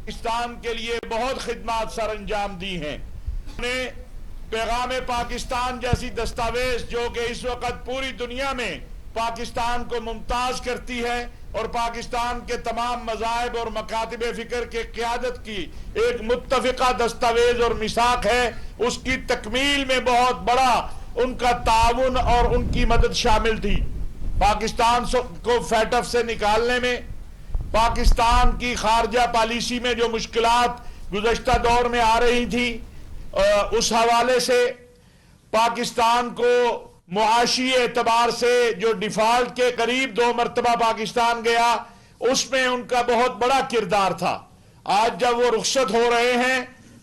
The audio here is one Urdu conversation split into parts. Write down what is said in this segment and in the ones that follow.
پاکستان کے لیے بہت خدمات سر انجام دی ہیں. نے پیغام پاکستان جیسی دستاویز جو کہ اس وقت پوری دنیا میں پاکستان کو ممتاز کرتی ہے اور پاکستان کے تمام مذاہب اور مکاتب فکر کے قیادت کی ایک متفقہ دستاویز اور میثاق ہے، اس کی تکمیل میں بہت بڑا ان کا تعاون اور ان کی مدد شامل تھی. پاکستان کو فیٹف سے نکالنے میں، پاکستان کی خارجہ پالیسی میں جو مشکلات گزشتہ دور میں آ رہی تھی، اس حوالے سے پاکستان کو معاشی اعتبار سے جو ڈیفالٹ کے قریب 2 مرتبہ پاکستان گیا، اس میں ان کا بہت بڑا کردار تھا. آج جب وہ رخصت ہو رہے ہیں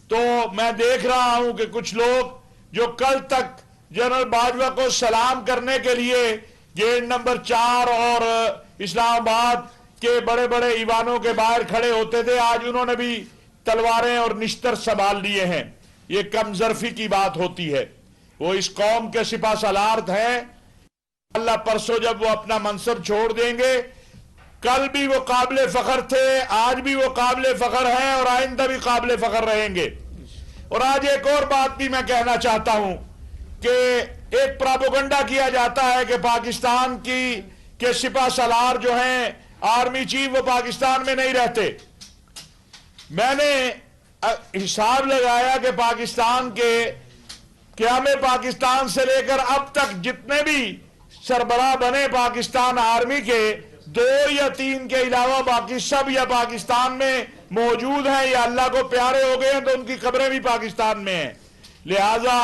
تو میں دیکھ رہا ہوں کہ کچھ لوگ جو کل تک جنرل باجوہ کو سلام کرنے کے لیے گیٹ نمبر 4 اور اسلام آباد کے بڑے بڑے ایوانوں کے باہر کھڑے ہوتے تھے، آج انہوں نے بھی تلواریں اور نشتر سنبھال لیے ہیں. یہ کم ظرفی کی بات ہوتی ہے. وہ اس قوم کے سپہ سالار ہیں. اللہ پرسوں جب وہ اپنا منصب چھوڑ دیں گے، کل بھی وہ قابل فخر تھے، آج بھی وہ قابل فخر ہیں اور آئندہ بھی قابل فخر رہیں گے. اور آج ایک اور بات بھی میں کہنا چاہتا ہوں کہ ایک پراپوگنڈا کیا جاتا ہے کہ پاکستان کے سپہ سالار جو ہیں آرمی چیف وہ پاکستان میں نہیں رہتے. میں نے حساب لگایا کہ پاکستان کے قیام پاکستان سے لے کر اب تک جتنے بھی سربراہ بنے پاکستان آرمی کے، 2 یا 3 کے علاوہ باقی سب یا پاکستان میں موجود ہیں یا اللہ کو پیارے ہو گئے ہیں تو ان کی قبریں بھی پاکستان میں ہیں. لہذا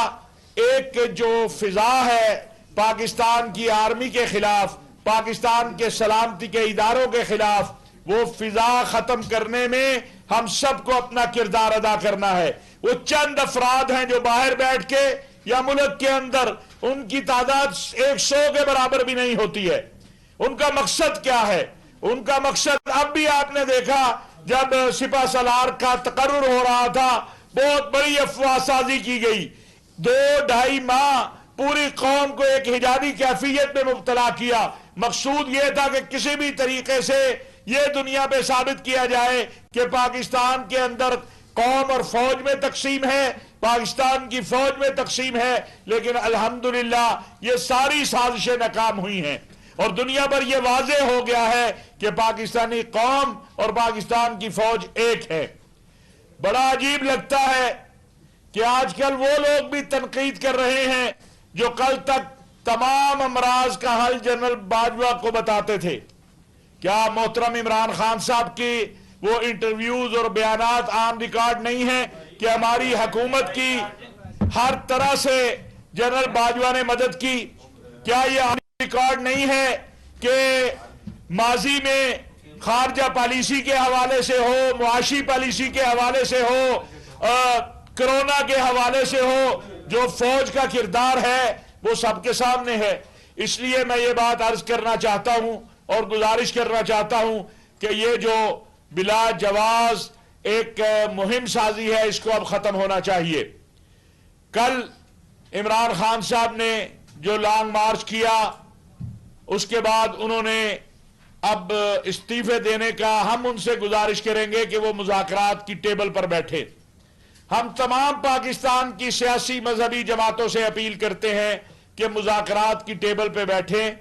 ایک جو فضا ہے پاکستان کی آرمی کے خلاف، پاکستان کے سلامتی کے اداروں کے خلاف، وہ فضا ختم کرنے میں ہم سب کو اپنا کردار ادا کرنا ہے. وہ چند افراد ہیں جو باہر بیٹھ کے یا ملک کے اندر، ان کی تعداد 100 کے برابر بھی نہیں ہوتی ہے. ان کا مقصد کیا ہے؟ ان کا مقصد اب بھی آپ نے دیکھا جب سپہ سالار کا تقرر ہو رہا تھا، بہت بڑی افواہ سازی کی گئی. 2-2.5 ماہ پوری قوم کو ایک حجابی کیفیت میں مبتلا کیا. مقصود یہ تھا کہ کسی بھی طریقے سے یہ دنیا پہ ثابت کیا جائے کہ پاکستان کے اندر قوم اور فوج میں تقسیم ہے، پاکستان کی فوج میں تقسیم ہے. لیکن الحمدللہ یہ ساری سازشیں ناکام ہوئی ہیں اور دنیا پر یہ واضح ہو گیا ہے کہ پاکستانی قوم اور پاکستان کی فوج ایک ہے. بڑا عجیب لگتا ہے کہ آج کل وہ لوگ بھی تنقید کر رہے ہیں جو کل تک تمام امراض کا حل جنرل باجوہ کو بتاتے تھے. کیا محترم عمران خان صاحب کی وہ انٹرویوز اور بیانات عام ریکارڈ نہیں ہیں کہ ہماری حکومت کی ہر طرح سے جنرل باجوہ نے مدد کی؟ کیا یہ عام ریکارڈ نہیں ہے کہ ماضی میں خارجہ پالیسی کے حوالے سے ہو، معاشی پالیسی کے حوالے سے ہو، کرونا کے حوالے سے ہو، جو فوج کا کردار ہے وہ سب کے سامنے ہے. اس لیے میں یہ بات عرض کرنا چاہتا ہوں اور گزارش کرنا چاہتا ہوں کہ یہ جو بلا جواز ایک مہم سازی ہے اس کو اب ختم ہونا چاہیے. کل عمران خان صاحب نے جو لانگ مارچ کیا، اس کے بعد انہوں نے اب استعفے دینے کا، ہم ان سے گزارش کریں گے کہ وہ مذاکرات کی ٹیبل پر بیٹھے. ہم تمام پاکستان کی سیاسی مذہبی جماعتوں سے اپیل کرتے ہیں کہ مذاکرات کی ٹیبل پہ بیٹھیں.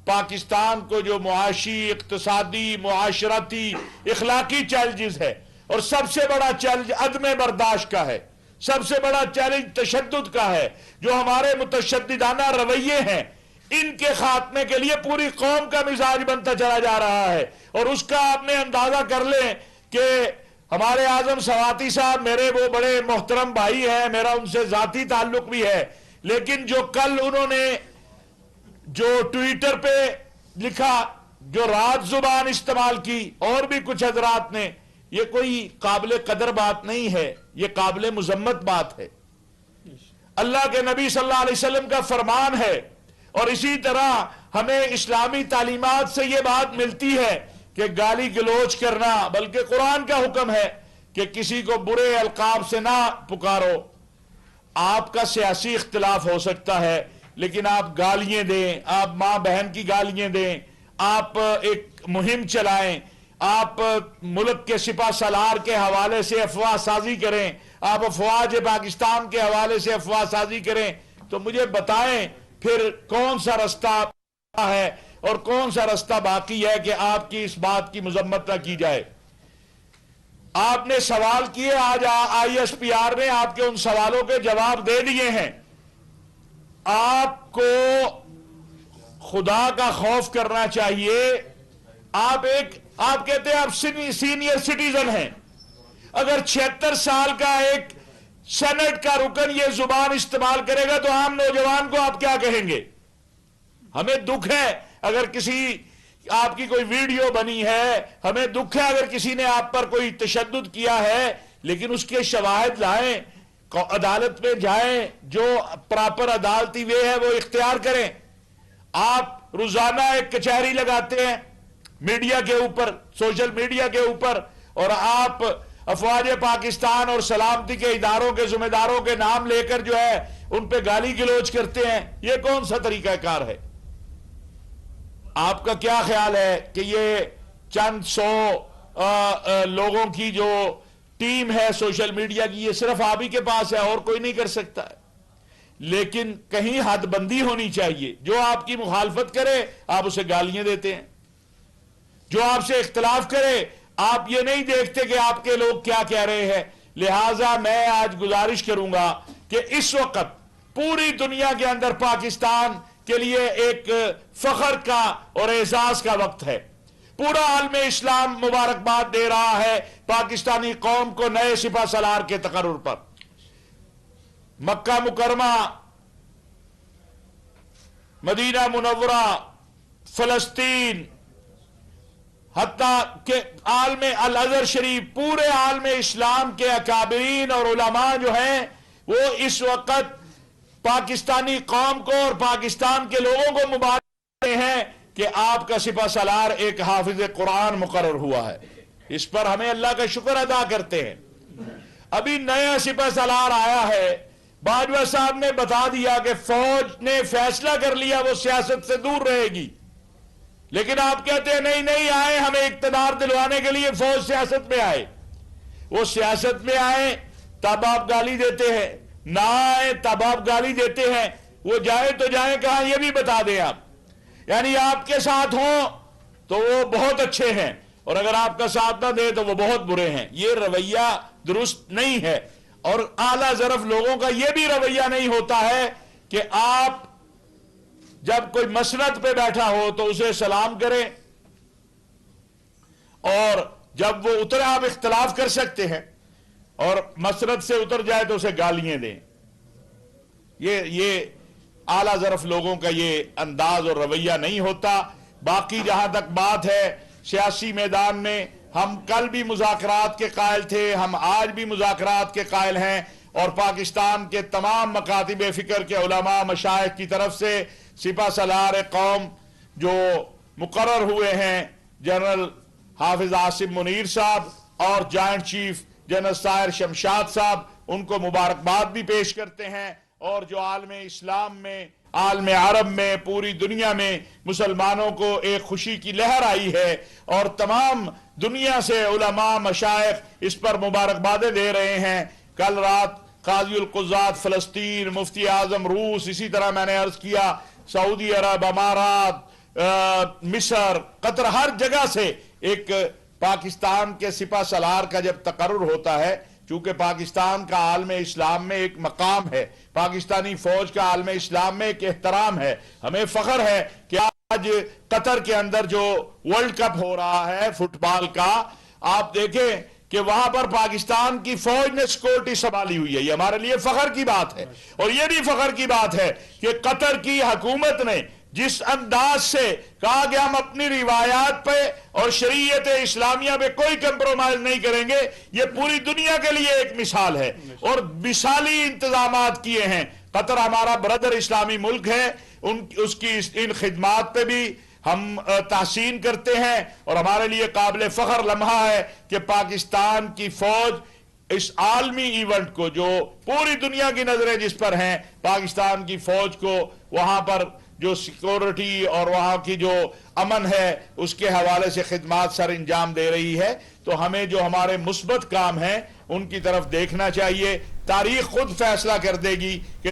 پاکستان کو جو معاشی، اقتصادی، معاشرتی، اخلاقی چیلنجز ہے، اور سب سے بڑا چیلنج عدم برداشت کا ہے، سب سے بڑا چیلنج تشدد کا ہے، جو ہمارے متشددانہ رویے ہیں، ان کے خاتمے کے لیے پوری قوم کا مزاج بنتا چلا جا رہا ہے. اور اس کا آپ نے اندازہ کر لیں کہ ہمارے اعظم سواتی صاحب میرے وہ بڑے محترم بھائی ہیں، میرا ان سے ذاتی تعلق بھی ہے، لیکن جو کل انہوں نے جو ٹویٹر پہ لکھا، جو رات زبان استعمال کی، اور بھی کچھ حضرات نے، یہ کوئی قابل قدر بات نہیں ہے، یہ قابل مذمت بات ہے. اللہ کے نبی صلی اللہ علیہ وسلم کا فرمان ہے، اور اسی طرح ہمیں اسلامی تعلیمات سے یہ بات ملتی ہے کہ گالی گلوچ کرنا، بلکہ قرآن کا حکم ہے کہ کسی کو برے القاب سے نہ پکارو. آپ کا سیاسی اختلاف ہو سکتا ہے، لیکن آپ گالیاں دیں، آپ ماں بہن کی گالیاں دیں، آپ ایک مہم چلائیں، آپ ملک کے سپہ سالار کے حوالے سے افواہ سازی کریں، آپ افواج پاکستان کے حوالے سے افواہ سازی کریں، تو مجھے بتائیں پھر کون سا رستہ ہے اور کون سا رستہ باقی ہے کہ آپ کی اس بات کی مذمت نہ کی جائے۔ آپ نے سوال کیے، آج آئی ایس پی آر نے آپ کے ان سوالوں کے جواب دے دیے ہیں۔ آپ کو خدا کا خوف کرنا چاہیے۔ آپ کہتے ہیں آپ سینئر سٹیزن ہیں، اگر 76 سال کا ایک سینٹ کا رکن یہ زبان استعمال کرے گا تو عام نوجوان کو آپ کیا کہیں گے؟ ہمیں دکھ ہے اگر کسی آپ کی کوئی ویڈیو بنی ہے، ہمیں دکھ ہے اگر کسی نے آپ پر کوئی تشدد کیا ہے، لیکن اس کے شواہد لائیں، عدالت میں جائیں، جو پراپر عدالتی وے ہے وہ اختیار کریں۔ آپ روزانہ ایک کچہری لگاتے ہیں میڈیا کے اوپر، سوشل میڈیا کے اوپر، اور آپ افواج پاکستان اور سلامتی کے اداروں کے ذمہ داروں کے نام لے کر جو ہے ان پہ گالی گلوچ کرتے ہیں۔ یہ کون سا طریقہ کار ہے؟ آپ کا کیا خیال ہے کہ یہ چند سو لوگوں کی جو ٹیم ہے سوشل میڈیا کی، یہ صرف آپ ہی کے پاس ہے اور کوئی نہیں کر سکتا ہے؟ لیکن کہیں حد بندی ہونی چاہیے۔ جو آپ کی مخالفت کرے آپ اسے گالیاں دیتے ہیں، جو آپ سے اختلاف کرے آپ یہ نہیں دیکھتے کہ آپ کے لوگ کیا کہہ رہے ہیں۔ لہٰذا میں آج گزارش کروں گا کہ اس وقت پوری دنیا کے اندر پاکستان کے لیے ایک فخر کا اور اعزاز کا وقت ہے۔ پورا عالم اسلام مبارکباد دے رہا ہے پاکستانی قوم کو نئے سپہ سالار کے تقرر پر۔ مکہ مکرمہ، مدینہ منورہ، فلسطین، حتیٰ کہ عالم الازہر شریف، پورے عالم اسلام کے اکابرین اور علماء جو ہیں وہ اس وقت پاکستانی قوم کو اور پاکستان کے لوگوں کو مبارک دیتے ہیں کہ آپ کا سپہ سالار ایک حافظ قرآن مقرر ہوا ہے۔ اس پر ہمیں اللہ کا شکر ادا کرتے ہیں۔ ابھی نیا سپہ سالار آیا ہے، باجوہ صاحب نے بتا دیا کہ فوج نے فیصلہ کر لیا وہ سیاست سے دور رہے گی، لیکن آپ کہتے ہیں نہیں آئے، ہمیں اقتدار دلوانے کے لیے فوج سیاست میں آئے۔ وہ سیاست میں آئے تب آپ گالی دیتے ہیں، نہ آئے تب آپ گالی دیتے ہیں۔ وہ جائیں تو جائیں کہاں یہ بھی بتا دیں آپ، یعنی آپ کے ساتھ ہوں تو وہ بہت اچھے ہیں اور اگر آپ کا ساتھ نہ دیں تو وہ بہت برے ہیں۔ یہ رویہ درست نہیں ہے، اور اعلیٰ ظرف لوگوں کا یہ بھی رویہ نہیں ہوتا ہے کہ آپ جب کوئی مسند پہ بیٹھا ہو تو اسے سلام کریں، اور جب وہ اترے آپ اختلاف کر سکتے ہیں، اور مسند سے اتر جائے تو اسے گالیاں دیں۔ یہ اعلیٰ ظرف لوگوں کا یہ انداز اور رویہ نہیں ہوتا۔ باقی جہاں تک بات ہے سیاسی میدان میں، ہم کل بھی مذاکرات کے قائل تھے، ہم آج بھی مذاکرات کے قائل ہیں، اور پاکستان کے تمام مکاتب فکر کے علماء مشائخ کی طرف سے سپہ سالار قوم جو مقرر ہوئے ہیں جنرل حافظ عاصم منیر صاحب اور joint chief general Tahir Shamshad صاحب، ان کو مبارکباد بھی پیش کرتے ہیں۔ اور جو عالم اسلام میں، عالم عرب میں، پوری دنیا میں مسلمانوں کو ایک خوشی کی لہر آئی ہے، اور تمام دنیا سے علماء مشائخ اس پر مبارکبادیں دے رہے ہیں۔ کل رات قاضی القضات فلسطین، مفتی اعظم روس، اسی طرح میں نے عرض کیا سعودی عرب، امارات، مصر، قطر، ہر جگہ سے ایک پاکستان کے سپہ سالار کا جب تقرر ہوتا ہے، چونکہ پاکستان کا عالم اسلام میں ایک مقام ہے، پاکستانی فوج کا عالم اسلام میں ایک احترام ہے، ہمیں فخر ہے کہ آج قطر کے اندر جو ورلڈ کپ ہو رہا ہے فٹ بال کا، آپ دیکھیں کہ وہاں پر پاکستان کی فوج نے سیکورٹی سنبھالی ہوئی ہے۔ یہ ہمارے لیے فخر کی بات ہے، اور یہ بھی فخر کی بات ہے کہ قطر کی حکومت نے جس انداز سے کہا کہ ہم اپنی روایات پہ اور شریعت اسلامیہ پہ کوئی کمپرومائز نہیں کریں گے، یہ پوری دنیا کے لیے ایک مثال ہے، اور مثالی انتظامات کیے ہیں۔ قطر ہمارا برادر اسلامی ملک ہے، اس کی ان خدمات پہ بھی ہم تحسین کرتے ہیں، اور ہمارے لیے قابل فخر لمحہ ہے کہ پاکستان کی فوج اس عالمی ایونٹ کو، جو پوری دنیا کی نظریں جس پر ہیں، پاکستان کی فوج کو وہاں پر جو سیکورٹی اور وہاں کی جو امن ہے اس کے حوالے سے خدمات سر انجام دے رہی ہے، تو ہمیں جو ہمارے مثبت کام ہیں ان کی طرف دیکھنا چاہیے۔ تاریخ خود فیصلہ کر دے گی کہ